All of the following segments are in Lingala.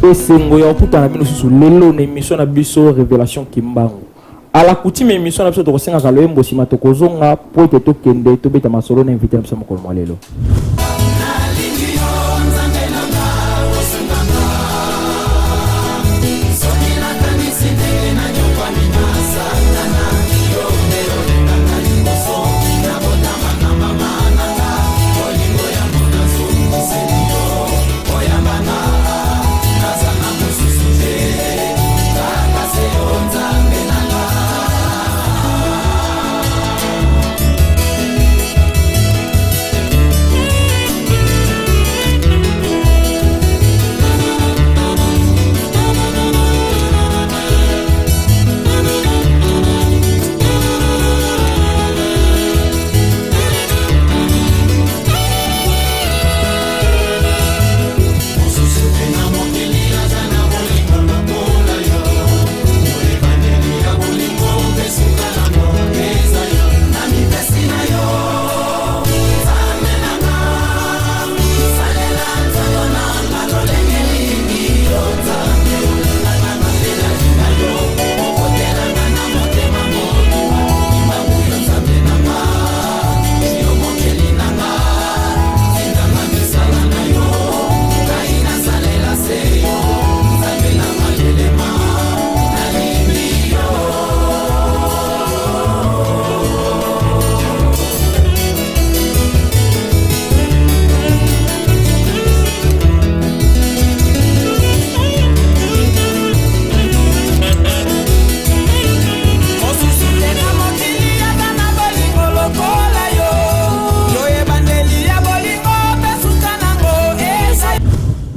pe sengo ya okutana bino susu lelo na émission na biso révélation kimbangu. À la coutume émission na biso to kosenga ka loyembo sima to kozonga po ete to kende to beta masolo na invité na biso mokolo mwa lelo.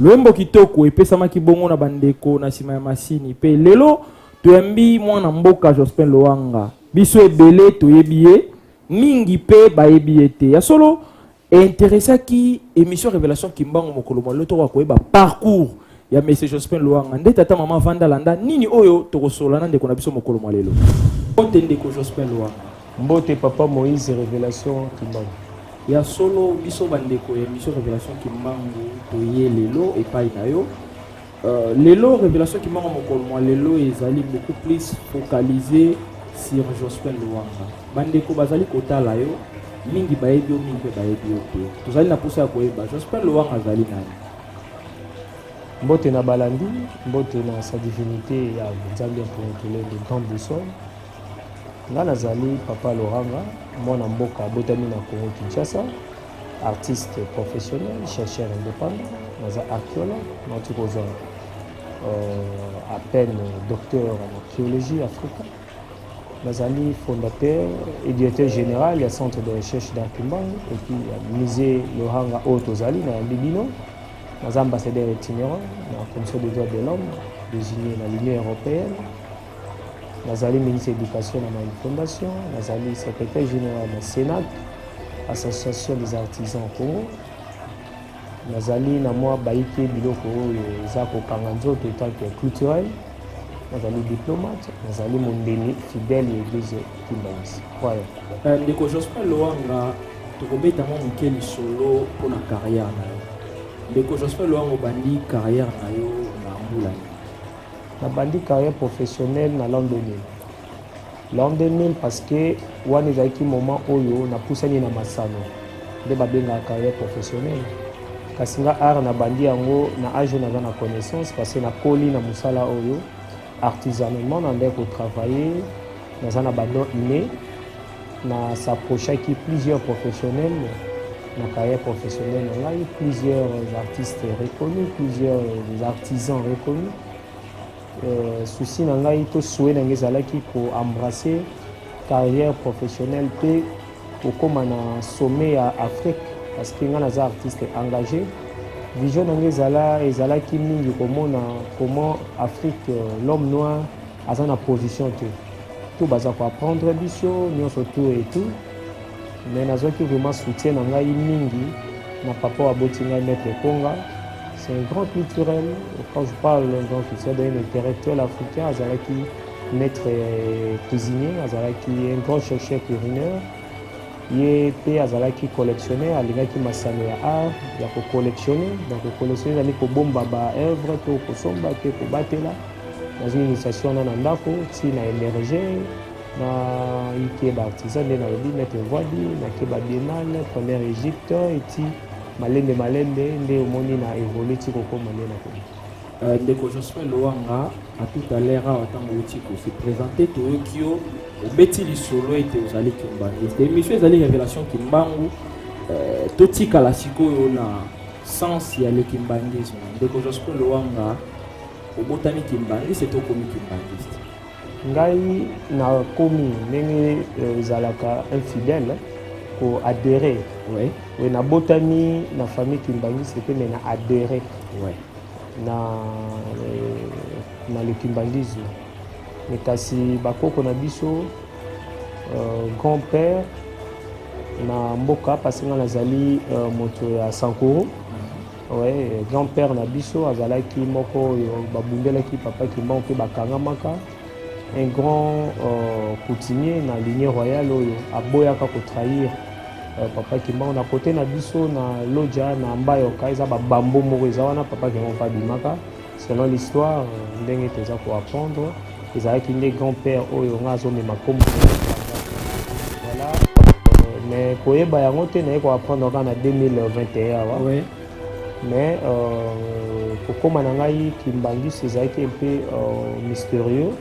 Loyembo kitoko epesama kibongo na bandeko na sima ya masini pe lelo toyambi mwana mboka Jospin Loanga biso ebele toyebiye mingi pe bayebiye te ya solo intéressé ki émission révélation kimbango mokolo mwa lelo to koyeba parcours ya monsieur Jospin Loanga nde tata mama Vanda Landa nini oyo tokosolana ndeko na biso mokolo mwa lelo mbote ndeko Jospin Loanga mbote papa Moïse révélation kimbango ya solo biso bandeko ya émission révélation kimbangu toye lelo epai na yo lelo révélation kimbangu mokolo mwa lelo ezali beaucoup plus focalisé sur Jospin Loanga bandeko bazali kotala yo mingi bayebi yo mingi pe bayebi yo te tozali na posa ya koyeba Jospin Loanga azali nani mbote na balandi mbote na sa divinité ya Nzambe pour de temps boussole nga nazali papa Loanga mwana mboka botami na Congo Kinshasa artiste professionnel chercheur indépendant naza archéologue nauti kozwa à peine docteur en archéologie africaine nazali fondateur et directeur général du centre de recherche d'Arkimbangu et puis musée Loanga oyo tozali na Libino naza ambassadeur itinérant na commission des droits de l'homme désigné na l'Union européenne. Nazali ministre de l'éducation dans ma fondation, Nazali secrétaire général de la Sénat, association des artisans au Congo. Nazali na moi baïké biloko zako kanganzo tant que culturel. Nazali diplomate, Nazali mondeni fidèle et église Kimbangu. Voilà. Ndeko Jospin Loanga tokobeta mo mukeli solo pour la carrière na yo. Ndeko Jospin Loanga bandi carrière na yo na mbula. La bandi carrière professionnelle dans l'an 2000. L'an 2000 parce que on est à moment oyo na poussani na masano de babenga carrière professionnelle. Kasinga art na bandi yango na âge na na connaissance parce que na koli na musala oyo artisanalement na ndeko travailler na na bando inné na s'approcher qui plusieurs professionnels na carrière professionnelle on a eu plusieurs artistes reconnus, plusieurs artisans reconnus. Souci na ngai to souhait na ngezalaki pour embrasser carrière professionnelle pe okoma na sommet à Afrique parce que ngana za artiste engagé vision na ngezala ezalaki mingi comment Afrique l'homme noir a sa position tout baza ko apprendre biso nyonso tout et tout mais nazoki vraiment soutien na ngai mingi na papa wa botinga maître Konga. C'est un grand culturel. Quand je parle d'un grand culturel, d'un intellectuel africain, Azalaki maître cuisinier, Azalaki un grand chercheur urinaire. ye pe azalaki collectionner alingaki masano ya art ya kocollectionner donc kocollectionner ezali kobomba baœuvre to kosomba pe kobatela nazwi initiation wana na ndako ntina émerge na ike baartisan nde nalobi maître voadi nake babiennale première égypte eti malembe nde omoni na évolue ti kokoma nde nakomi ndeko Jospin Lwanga à tout à l'heure awa ntango outi kose présente toyoki yo obeti lisolo ete ozali kimbangiste émission ezali révélation kimbangu totikala sikoyo na sens ya le kimbangisme ndeko Jospin Lwanga obotami kimbangiste tokomi kimbangiste ngai nakomi ndenge ezalaka infidèle ko adhérer oui nabotami na famille kimbangiste mpe me na adhérer na le kimbangisme mais kasi bakoko na biso grand-père na mboka parce nga nazali moto ya Sankuru grand-père na biso azalaki moko oyo babundelaki papa kimbangu mpe bakangamaka un grand coutumier na lignée royale oyo aboyaka kotrahir papa kimbangu na kote na biso na loja na mbayoka eza babambo moko eza wana papa kimbangu mpe abimaka selon l'histoire ndenge toza koapprendre ezalaki nde grand-père oyo nga azomema kombo voilà mais koyeba yango te naye koapprendre kaka na 2021 awa mais kokóma na ngai kimbangisi ezalaki mpe mystérieux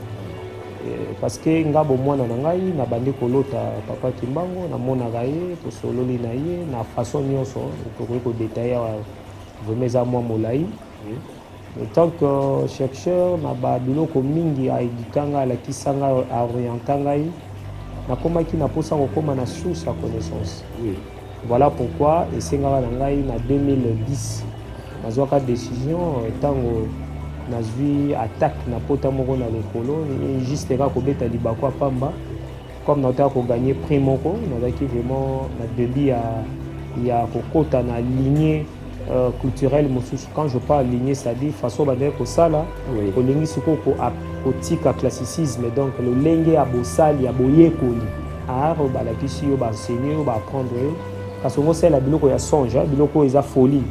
parce que nga bomwana na ngai nabandi kolota papa kimbangu namonaka ye tosololi na ye na façon nyonso tokoki kodetaille awa vraimen eza mwa molai en tant que chercheur na babiloko mingi aedikanga alakisanga aorienta ngai nakomaki na mposa kokóma na source ya connaissance voilà pourquoi esengaka na ngai na 2010 nazwaka décision ntango nazwi attaque na pota moko na lokolo juste kaka kobeta libako ya pamba comme naotaka koganye prix moko nazalaki vraiment na début ya kokota na lignée culturelle mosusu quand je parle lignée c'est-à-dire façon bandeki kosala kolingi sikoyo kotika classicisme donc lolenge ya bosali ya boyekoli art balakisi yo baenseigner yo baapprendre yo kasi ongosala biloko ya songe biloko oyo eza folie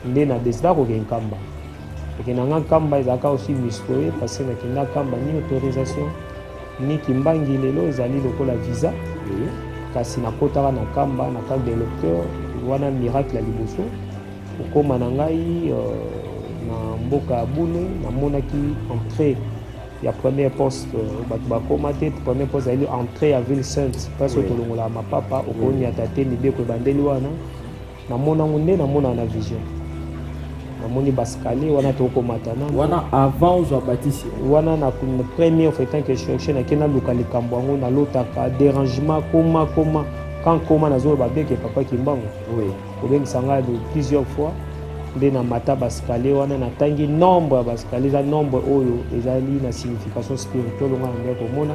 nde na desida kokende nkamba ekendanga nkamba ezalaka aussi mystérieux parce que nakenda nkamba ni autorisation ni kimbangi lelo ezali lokola visa kasi nakotaka na nkamba na carte de lecteur wana miracle ya liboso okóma na ngai na mboka ya bule namonaki entrée ya première poste bato bakóma te première poste ezali entrée ya ville sainte place oyo tolongolaka mapapa okoniata te mibeko ebandeli wana namonango nde namonaka na vision namoni baskalier wana tokomata nano wana avant ozwa batisi wana na première fois tant que chercher nakenda luka likambo yango nalotaka dérangement koma quand koma nazoloba beke papa kimbangu kobengisa ngai de plusieurs fois nde na mata baskalier wana natangi nombre ya baskalier eza nombre oyo ezali na signification spirituelle onga na ndenge komona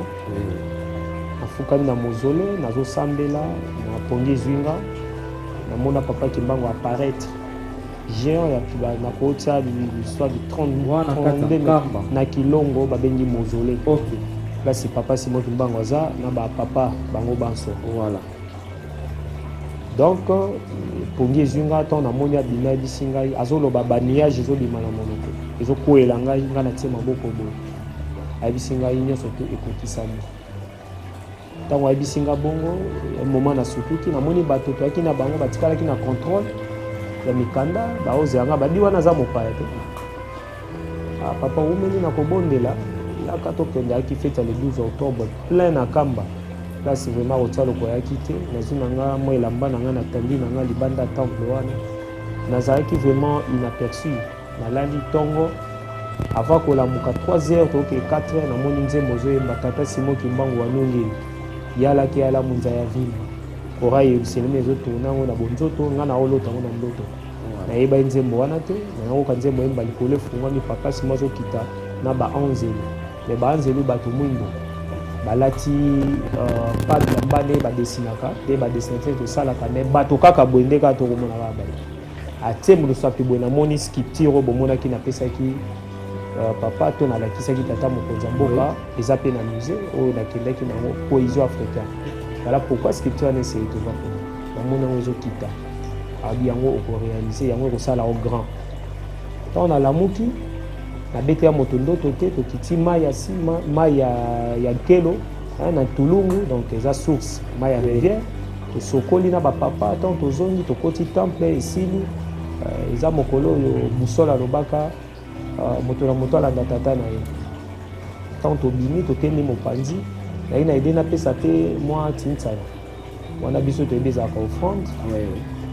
nafukami na mozole nazosambela napongi zwinga namona papa kimbangu apparaître géant ya nakotia l'histoire de 32 na kilongo babengi mausolée place papa Simon Kimbangu aza na bapapa bango banso voilà donc pongi ezwinga ntango namoni abima yebisi ngai azoloba baniage ezobima na monoko ezokwela ngai ngai natie maboko boye ayebisi ngai nyonso te ekokisami ntango ayebisi nga bongo moment nasutuki namoni bato toyaki na bango batikalaki na contrôle ya mikanda baozela badi wana aza mopaya te papa omeni na kobondela yaka tokende ayaki fete le 12 octobre plein na kamba place vraiment kotia loko ayaki te nazwi na nga mwa elamba na nga natandi na nga libanda temple wana nazalaki vraiment inaperçu nalali ntongo avant kolamuka 3 heures toke 4 heures namoni nzembo ozoyemba tata Simon Kimbangu wanongeli yalaki yalamu nza ya ville orai ebiseleme ezotona yango na bonzoto nga na olota yango na ndoto nayeba nzembo wana te nayoka nzembo oyemba likolo efungwami pakasi mo azokita na baanzeli me baanzeli bato mwindo balati pade ya mbane badesinaka nde badesinateur tosalaka me bato kaka boye nde kaka tokomonaka bato atie modoso ape boye namoni sculpture oyo bomonaki napesaki papa to nalakisaki tata mokonzi ya mboka eza mpe na musée oyo nakendaki nango cohésion africain Voilà pourquoi sculpture n'est essayé de voir pour moi. Dans mon réseau quitta. Abi yango au réaliser yango au sala au grand. Quand on a la mouki, la bête à motondo toke to kiti maya si maya ya kelo, na tulungu donc eza source maya rivière. To sokoli na ba papa tant to zongi to koti temple esili eza mokolo yo busola lobaka moto na moto ala datata na ye. Tant to bimi to teni mopanzi. Na ina idée na pesa te moi tintsana wana biso to ebeza ka offrande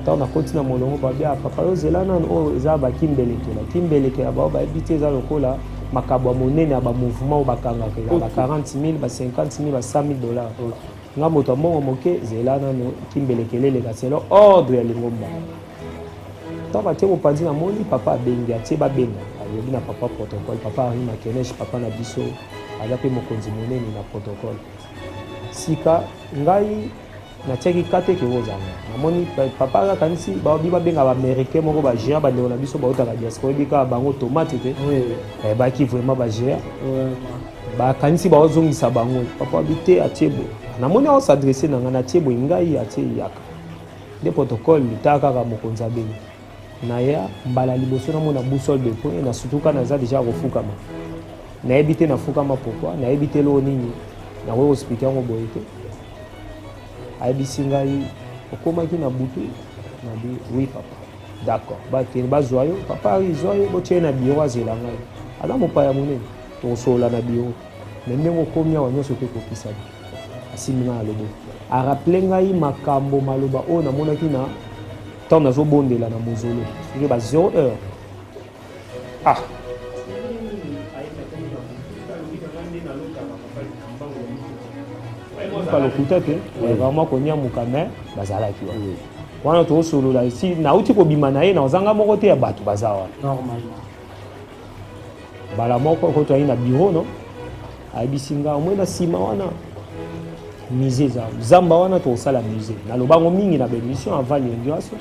tant na koti na molongo ba bia papa yo zelana o eza ba kimbeleke ba ba ebite eza lokola makabo monene ya ba mouvement ba kanga ke ba 40,000 ba 50,000 ba 100,000 $. Nga moto mbongo moke zelana no kimbeleke lele ka selo ordre ya lingomba tant ba temo panzi na moni papa bengi atie ba benga ayobi na papa protocole papa ari makenesh papa na biso aza pe mokonzi monene na protocole sika ngai na tiaki kate ke ozanga namoni papa akanisi baobi babenga baaméricain moko bagéant bandeko na biso baotaka diaspora ebika bango tomate te baki vraiment bagéant bakanisi baozongisa bango papa abi te atie boye namoni aosadresse na ngai natie boye ngai atie yaka nde protocole litaka kaka mokonzi abengi naya mbala liboso namona busole de point na surtout kana naza déjà kofukama nayebi te nafukama pourquoi nayebi te loo nini nakoki kospike yango boye te ayebisi ngai okomaki na butu nabi oui papa d'accord bakende bazwa yo papa ari zwa yo botie na biro azela ngai aza mopaya monene tokosola na biro me ndenge okomi awa nyonso te kokisani asimi ngai alobo arappele ngai makambo maloba oyo namonaki na ntango nazobondela na mozolo soki ba 0 heure lokuta te vraiment konyamuka me bazalaki wana tosolola esi nauti kobima na ye na ozanga moko te ya bato baza wana mbala moko kotoyai na biro no ayebisi nga omoi na nsima wana musée eza zamba wana tokosala musée nalobango mingi na bémission avant l'inauguration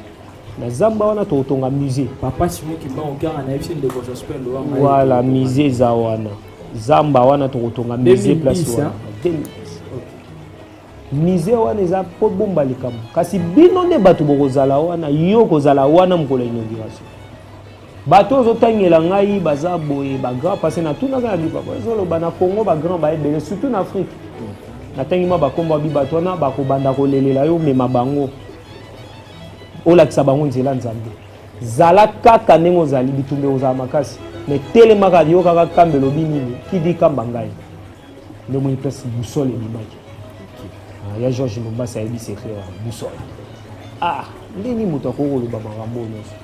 na zamba wana tokotonga musée papa simoki bango kaka na yebisi ndeko Jospin Lwanga voilà musée eza wana zamba wana tokotonga musée place wana musée wana eza po bomba likambo kasi bino nde bato bokozala wana yo kozala wana mokolo ya inauguration bato ozotangela ngai baza boye bagrand parce na tunaka na bipapa ezoloba na Congo bagrand baebele surtout na Afrique natangi ma bakombo abi bato wana bakobanda kolelela yo mema bango olakisa bango nzela nzambe zala kaka ndenge ozali bitumbe ozala makasi me telemaka yo kaka kambe lobi nini kidi kamba ngai nde moi place busole ebimaki ya Georges Mombasa ayebi secret wana busole ndeni moto akokoloba makambo nyonso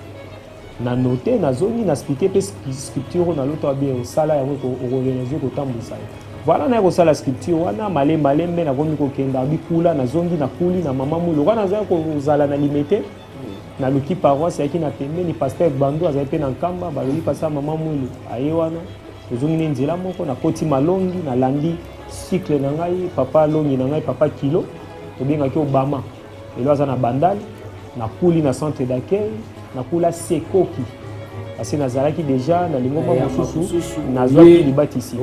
na note nazongi na explike mpe sculpture na loto abe osala yango okorealize kotambwisa ye voilà na kosala sculpture wana malembe nakomi kokenda abi kula nazongi na kuli na mama mulu loka nazali kozala na limete naluki paroisse yaki na pembeni pasteur Bandu azali mpe na nkamba balobi pasa mama mulu aye wana tozongi ne nzela moko nakoti malongi nalandi cycle na ngai papa longi na ngai papa kilo tobengaki Obama elo aza na bandali nakuli na centre d'accueil nakula sekoki parce nazalaki déjà na lingomba mosusu nazwaki libatisi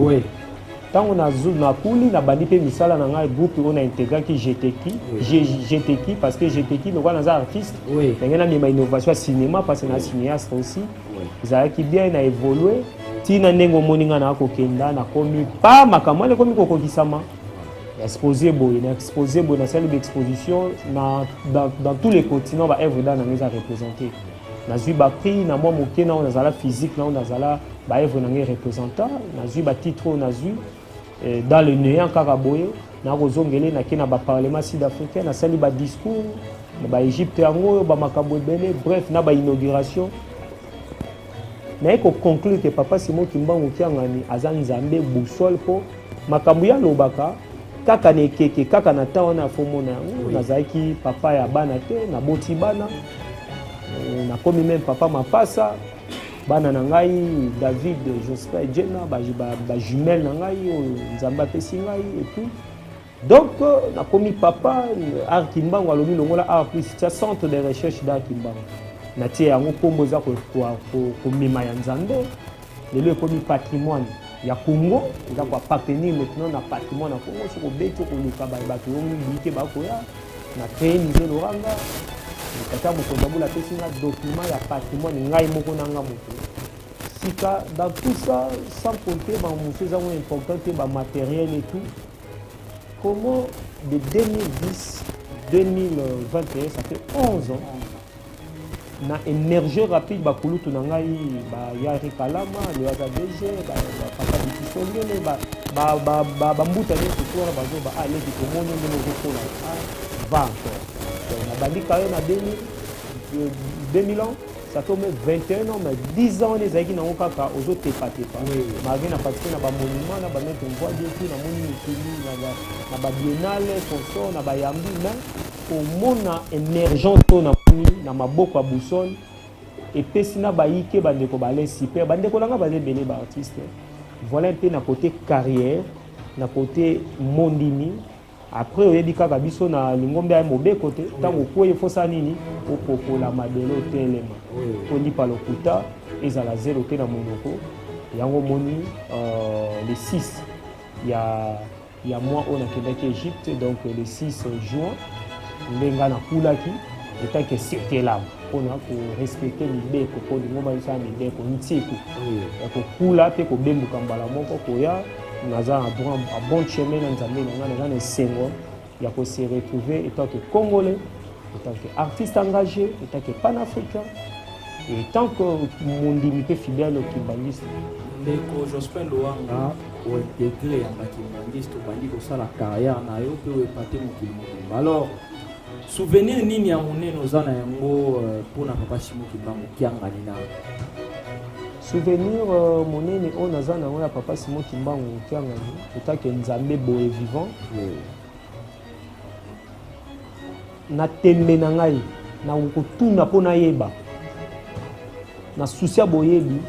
ntango nakuli nabandi mpe misala na ngai groupe oyo na integraki GTK parce que GTK lokola naza artiste ndenge namema innovation ya cinéma parce na cinéaste aussi ezalaki bien na évolue ntina ndenge omoni ngai nakokenda nakomi pa makambo wana ekomi kokokisama exposé boye nasali baexposition dans tous les continents baœuvre d'art nango eza représenté nazwi baprix na mwa moke nao nazala physique nao nazala baœuvre nango représentant nazwi batitre oyo nazwi dans le néant kaka boye nakozongele nake na baparlement sud-africain nasali badiscours na baégypte yango oyo bamakambo ebele bref na bainauguration naye koconclure ke papa Simon Kimbangu Kiangani aza nzambe busole mpo makambo ya lobaka kaka na ekeke kaka na ntan wana afomona yango nazalaki papa ya bana te naboti bana nakomi meme papa mapasa bana na ngai David Jospin Jena bajumele na ngai oyo nzambe apesi ngai etout donc nakomi papa art Kimbangu alobi longola art plus tia centre de recherche d'art Kimbangu natie yango nkombo eza komema ya nzambe lelo ekomi patrimoine ya Congo eza ko appartenir maintenant na patrimoine na Congo soko beto ko luka ba bato yike ba ko ya na PNG Loranga kata mokonzi abula pesi nga document ya patrimoine ngai moko na nga moko sika dans tout ça sans compter ba mosusu eza mo important te ba matériel et tout comment de 2010 2021 ça fait 11 ans na énergie rapide bakulutu na ngai ba Yari Kalama le ADG ba papa Bitisongele ba mbuta ni kutoa bazo ba ale ki komoni ndemo kokola va encore na bandi kayo na 2000 ans ça fait 21 ans mais 10 ans les aiki na okaka ozo tepate pa malgré na participer na ba monument na ba mettre en voie de tout na moni mikili na ba biennale consort na ba yambi na omona émergence na maboko ya boussole epesi na bayike bandeko bale super bandeko nanga baze belé ba artiste voilà un peu na côté carrière na côté mondimi après oyebi kaka biso na lingombe ya mobe côté tango koye fosa nini opopola madelo telema olipa lokuta ezala zéro te na monoko yango moni le 6 ya mois on a Québec Égypte donc le 6 juin ndenga na kulaki etant que c'était là on a ko respecter libeko ko ngoma isa libeko ntiku ko kula pe ko bembuka mbala moko ko ya naza a bon chemin na nzambe na sengo ya ko se retrouver étant que congolais étant que artiste engagé étant que panafricain et tant que mondimi pe fidèle au kimbangiste ndeko Jospin Loanga o intégré en kimbangiste bandi ko sala carrière na yo pe o epate mokili mobimba alors souvenir nini ya monene ozana yango pona papa Simon Kimbangu kiangani na souvenir monene on azana yango ya papa Simon Kimbangu kiangani etake nzambe boye vivant na tembe na ngai na kotuna pona yeba na soucia boyebi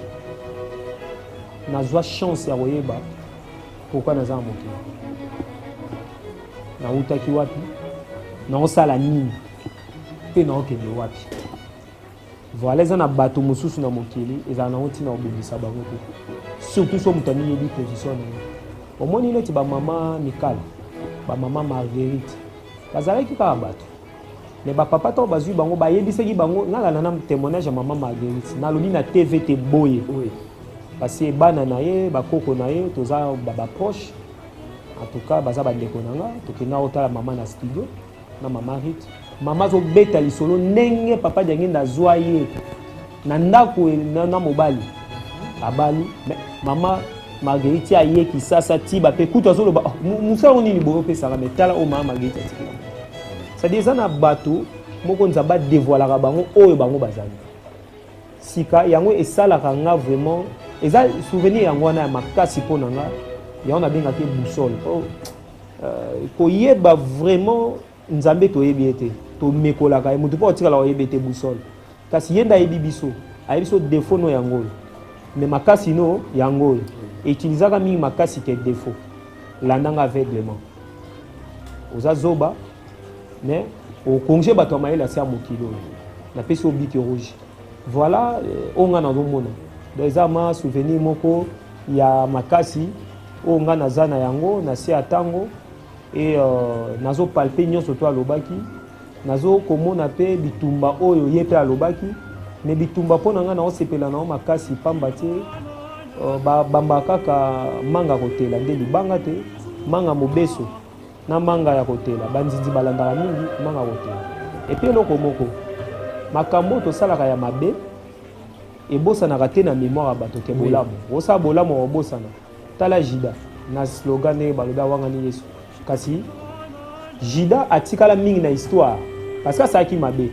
na zwa chance ya koyeba pourquoi naza mokili na utaki wapi na osala nini pe na okende wapi voilà eza na bato mosusu na mokili ezala na ntina obebisa bango te surtout so moto ayebi position na ye omoni neti bamama Mikala bamama Marguerite bazalaki kaka bato me bapapa to bazwi bango bayebisaki bango ngala na témoignage ya mama Marguerite nalobi na TV te boye parce que bana na ye bakoko na ye toza baproche en tout cas baza bandeko na nga tokenda otala mama na studio na mama Rite mama zo beta lisolo ndenge papa jangi ndazwa ye na ndako na mobali abali mama Marguerite aye kisasa tiba pe kutu azoloba musa oni ni boyo pe sanga metala o mama Marguerite atikila c'est-à-dire ça na bato moko nzaba dévoiler bango oyo bango bazali sika yango esalaka nga vraiment eza souvenir yango wana ya makasi pona nga yango na benga ke boussole koyeba vraiment nzambe toyebi ete to mekolaka mutu po otikala oyebi ete boussole kasi yenda yebi biso ayebi so défaut no yango mais makasi no yango utilisaka mingi makasi ke défaut landanga aveuglement oza zoba mais au congé bato maïla c'est à mokilo na pesi au bic rouge voilà on a na mona des ama souvenir moko ya makasi on a na zana yango na si atango et nazo palper nyonso to alobaki nazo komona pe bitumba oyo yepe alobaki mais bitumba pona nga na osepela na makasi pamba te bamba kaka manga kotela nde libanga te manga mobeso na manga ya kotela banzindi balandaka mingi manga kotela et puis eloko moko makambo tosalaka ya mabe ebosanaka te na mémoire ya bato ke bolamu osala bolamu obosana tala Jida na slogan ne baloba wangani Yesu kasi Jida atikala mingi na histoire parce que asalaki mabe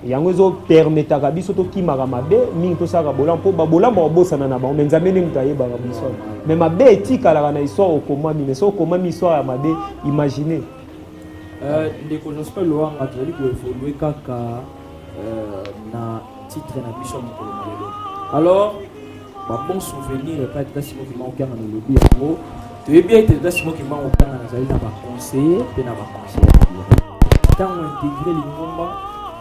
yango ezo permetaka biso tokimaka mabe mingi tosalaka bolamu mpo babolamu obosana na bango me nzambe nde moto ayebaka biso mais mabe etikalaka na histoire okomami mais so okomami histoire ya mabe imagine ndeko Jospin Loanga tozali koevolue kaka na titre na biso mokolo molelo alors babon souvenir epai tata Simon Kimbangu okanga na lobi yango toyebi ete tata Simon Kimbangu okanga nazali na baconseiller mpe na baconseiller ntango intégré lingomba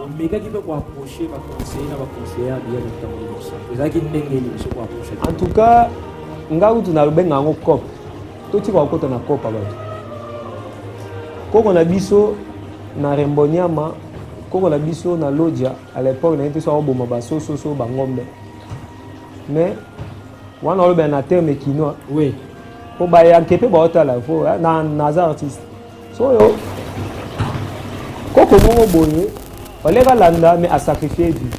omekaki mpe koapproche baconseiller na baconseiller ya biya na ntango libosa ezalaki ndenge nini so koapproche en tout cas nga utu na benga ngo cop to tika okota na cop abantu koko na biso na Rembonyama koko na biso na Lodja à l'époque na été so oboma ba so bangombe mais wana olobe na terme kinois oui po ba ya kepe ba otala fo na za artiste so yo koko mongo boye olega landa mais a sacrifier vie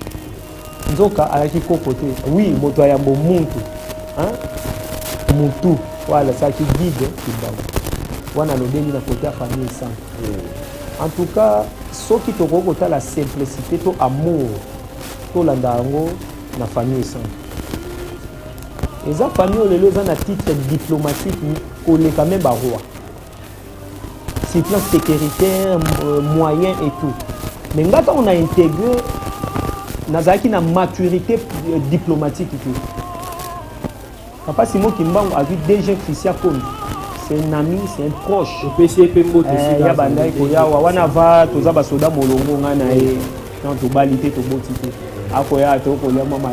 nzoka alaki koko te oui moto ya muntu hein mutu wala saki guide kibamba wana lobeli na côté ya famille sans en tout cas soki tokoko ta la simplicité to amour to landa yango na famille sans eza famille lelo eza na titre diplomatique koleka même ba roi sur plan sécuritaire moyen et tout mais ngata on a intégré nazaki na maturité diplomatique et tout papa Simon Kimbangu a vu déjà Christian Komi c'est un ami c'est un proche PCP moto ya bandai ko ya wana va toza ba soda molongo ngana e tant to balité to botité akoya to ko ya mama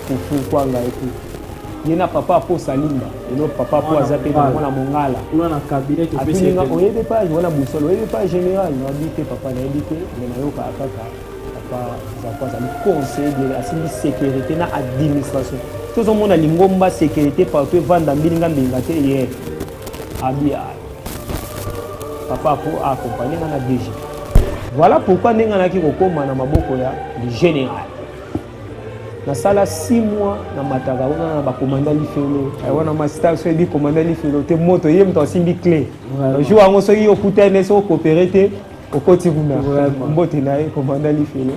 fufu kwanga et tout yena papa po salimba elo papa po azape na mwana mongala kuna na cabinet to PCP oyebe pas wana busolo oyebe pas général na bité papa na bité mais na yoka akaka papa za kwa za conseil de la sécurité na administration tous au monde a lingomba sécurité partout vanda mbilinga mbinga te hier abia papa pour accompagner na DG voilà pourquoi ninga na ki kokoma na maboko ya le général na sala 6 mois na mataka wana ba commandant lifelo wana master so di commandant lifelo te moto yem to simbi clé jour ango so yo kutene so coopérer te okoti kuna mbote na commandant lifelo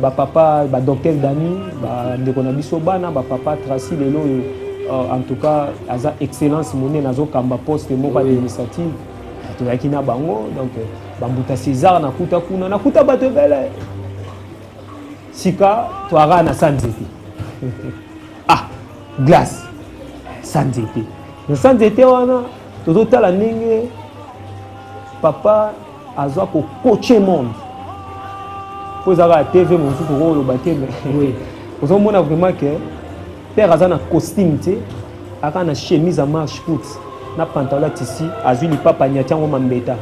ba papa ba docteur Dani ba ndeko na biso bana ba papa Tracy lelo en tout cas aza excellence monnaie nazo kamba poste moko administrative to yakina bango donc bambuta César na kuta kuna na kuta bato bele sika to ara na sanzete glace sanzete na sanzete wana to tala ndenge papa azwa ko coacher monde pour la TV mon tout pour le baptême oui vous avez vraiment que père a un costume tu a une chemise à marche foot na pantalon tissu azui li papa nyatiango mambeta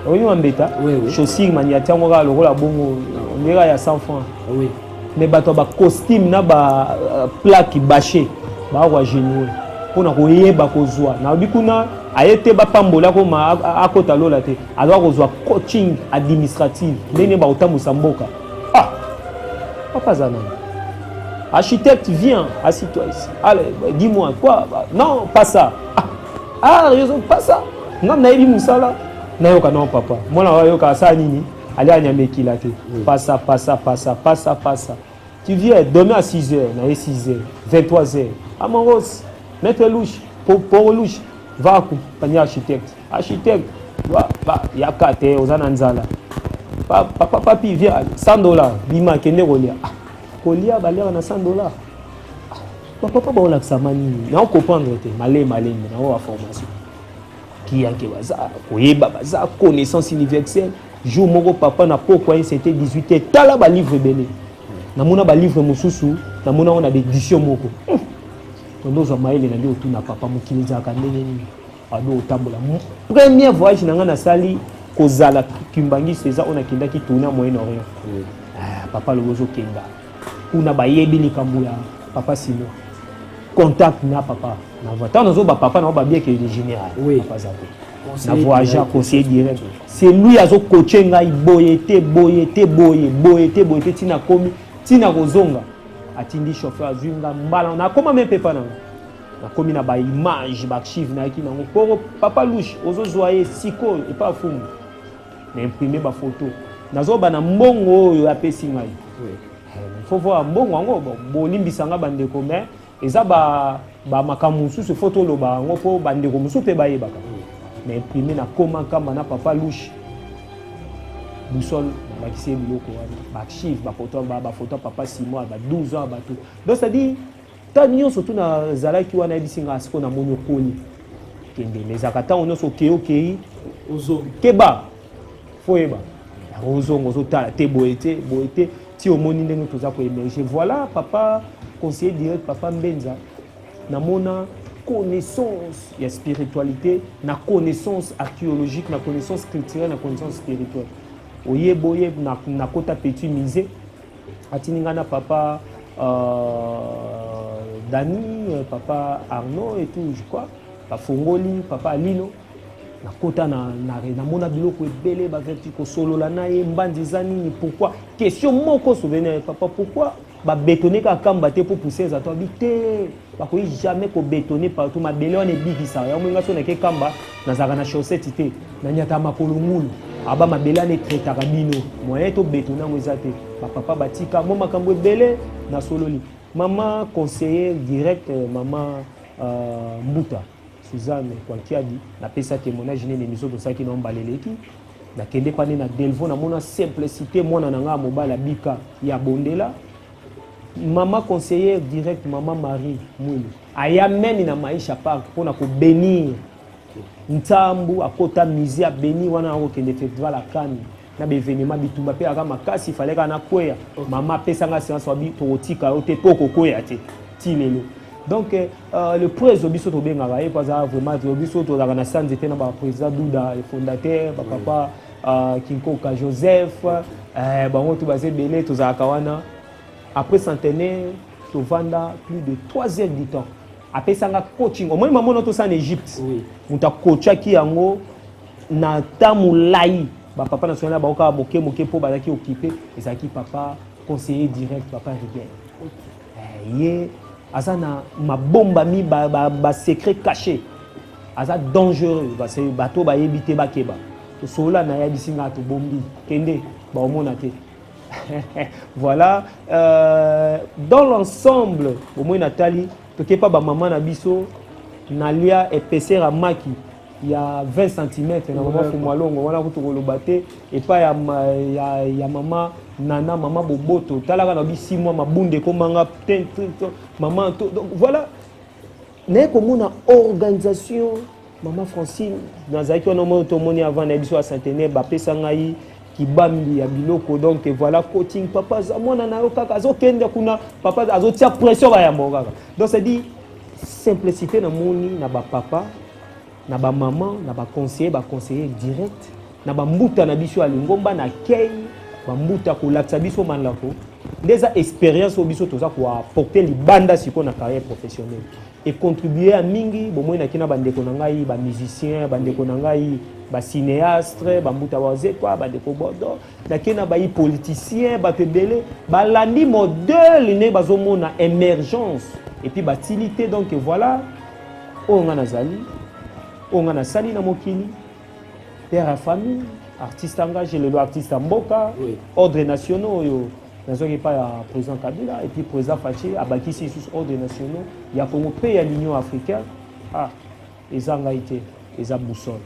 oui mambeta chaussure maniatiango ga le la bongo on dirait ya 100 francs oui mais bato ba costume na ba plaque bâché ba wa génie pour na koyeba kozwa na bikuna ayete ba pambola ko ma akota lola te alors kozwa coaching administratif ndenge ba otamusa mboka papa zana architecte viens assis-toi ici allez dis-moi quoi non pas ça raison pas ça non na yebi musala na yoka non papa mona wa yoka sa nini allez anyamekila te pas ça tu viens demain à 6h na 6h 23h amoros mettre louche pour louche va accompagner architecte va yakate ozana nzala papa papi vient $100 bima kende kolia kolia balera na $100 papa ba ola samani na comprendre te malé na wa formation qui a ke baza koyeba baza connaissance universelle jour moko papa na poko c'était 18h tala ba livre belé na mona ba livre mususu na mona on a des éditions moko tondo maile na ndio tuna papa mukiliza ka ndenge ni ado otambola premier voyage na ngana sali kozala kimbangi seza on a kindaki tourner Moyen-Orient papa lozo kenda kuna bayebi likambo ya papa Sino contact na papa na voiture nazo ba papa na ba bien que le général papa zako na voyageur conseiller direct c'est lui azo coacher ngai boyete tina komi tina kozonga atindi chauffeur azunga mbala na koma même pepa na komi na ba image ba archive na ki na ko papa louche ozo zoyer siko et pas fumu na imprimer ba photo nazo ba na mbongo oyo apesi ngai faut voir mbongo ngo bolimbisanga bandeko mais eza ba makamu susu photo loba ngo po bandeko musu pe baye baka na imprimer na koma kama na papa louche boussole na bakisi biloko wana ba archive ba photo papa Simon ba 12 ans ba tout donc ça dit tanyo surtout na zalaki wana ebisinga asiko na mono koni kende les akata on so kei ozo keba foeba ozo ngozo tala te boete ti omoni ndenge toza ko émerger voilà papa conseiller direct papa Mbenza namona connaissance et spiritualité, na connaissance archéologique, na connaissance culturelle, na connaissance spirituelle. Oye boye na kota petit musée. Atiningana papa Dani, papa Arnaud et tout, je crois. Papa Fongoli, papa Alino. Na kota na mona biloko ebele ba vertico solo la na ye mbandi zani pourquoi question moko souvenir papa pourquoi ba bétonner ka kamba te pour pousser za to habiter ba ko jamais ko bétonner partout ma bele on est bigisa ya mwenga so na ke kamba na zaka na chaussette te na nyata makolo ngulu aba ma bele ne traiter kabino moyen to bétonner ngwezate ba papa batika mo makambo ebele na sololi maman conseiller direct maman Mbuta Suzanne Kwankiadi na pesa témoignage ne émission de ça qui n'ont baleleki na kende pa na Delvo na mona simplicité mona nanga mobala bika ya bondela maman conseiller direct maman Marie Mwili aya même na maisha park pona ko bénir ntambu akota musée a béni wana ko kende festival la Cannes na événement bitumba pe aka makasi fallait kana kwea maman pesa nga séance wabi to tika ote poko kwea te tilelo. Donc le président biso to benga e paza vraiment biso to la santé te na ba président Douda le fondateur ba papa Kinkoka Joseph bango to basé belé to za kawana après centenaire to vanda plus de 3 heures du temps après sanga coaching au moins maman to ça en Égypte muta coacha ki yango na tamulai ba papa national ba ka moke po ba ki occupé et ça qui papa conseiller direct papa Riguel ye azana mabomba mi ba secret caché aza dangereux parce que bateau ba yebité ba keba to sola na yabisi nga to bombi kende ba omona te. Voilà dans l'ensemble au moins Nathalie to kepa ba maman na biso nalia épaisseur à maki il y a 20 cm na maman fumwalongo wana kutokolobaté et pas ya maman nana maman boboto talaka na bi 6 mois mabunde komanga maman donc voilà né comme une organisation maman Francine nazaki on mo to moni avant na biso à centenaire ba pesa ngai kibambi ya biloko donc voilà coaching papa zamona na yo kaka azokende kuna papa azotia pression ya mokaka donc c'est dit simplicité na moni na ba papa na ba maman na ba conseiller direct na ba mbuta na biso alingomba na kei ba mbuta ko laksa biso manlako déjà expérience au biso toza ko apporter libanda siko na carrière professionnelle et contribuer à mingi bo moina kina bandeko na ngai ba musicien bandeko na ngai ba cinéaste ba mbuta waze quoi bandeko bodo na kina ba politicien ba tebele ba landi modèle ne bazomona émergence et puis ba tilité donc voilà on a nazali on a sali na mokili père à famille artiste engagé le artiste mboka ordre nationaux yo nazoki pas ya président Kabila et puis président Faché abakisi sous ordre nationaux ya Congo pays à l'Union africaine ezanga ité eza boussole.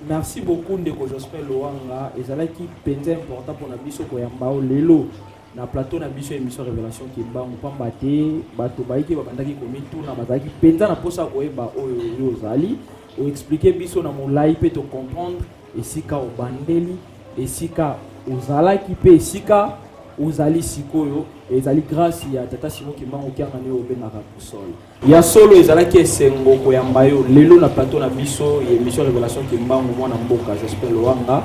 Merci beaucoup ndeko Jospin Loanga ezalaki penza important pour na biso ko yambao lelo na plateau na biso émission révélation qui bango pamba te bato baiki babandaki komi tuna bazaki penza na posa koyeba oyo ozali ou expliquer biso na molai pe to comprendre esika obandeli esika ozalaki pe esika ozali sikoyo ezali grâce ya tata Simon Kimbangu ki ngane obengaka kusol ya solo ezalaki esengo koyamba yo lelo na plateau na biso émission révélation Kimbangu mwana mboka Jospin Loanga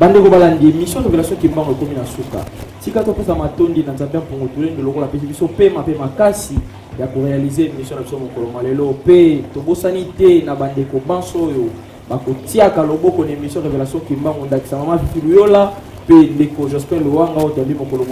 bandeko balandi émission révélation Kimbangu komi na suka tika to pesa matondi na nzambe mpongo tulendo lokola pesi biso pema pe makasi ya ko réaliser émission na biso mokolo malelo pe to bosani te na bandeko banso yo bakotiaka loboko na émission révélation Kimbangu ndakisa mama Fifiluyola pe ndeko Jospin Loanga otambi mokolo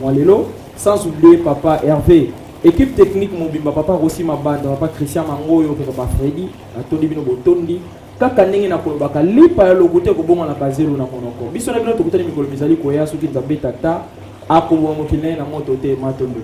malelo sans oublier papa Hervé équipe technique mobimba papa Rossi Mabanda papa Christian Mangoyo pe papa Freddy atondi bino botondi kaka ndenge na kolobaka lipa ya lokote ko bonga na bazelo na monoko biso na bino tokutani mikolo mizali koya soki nzambe tata akobwa mokile na moto te matondo.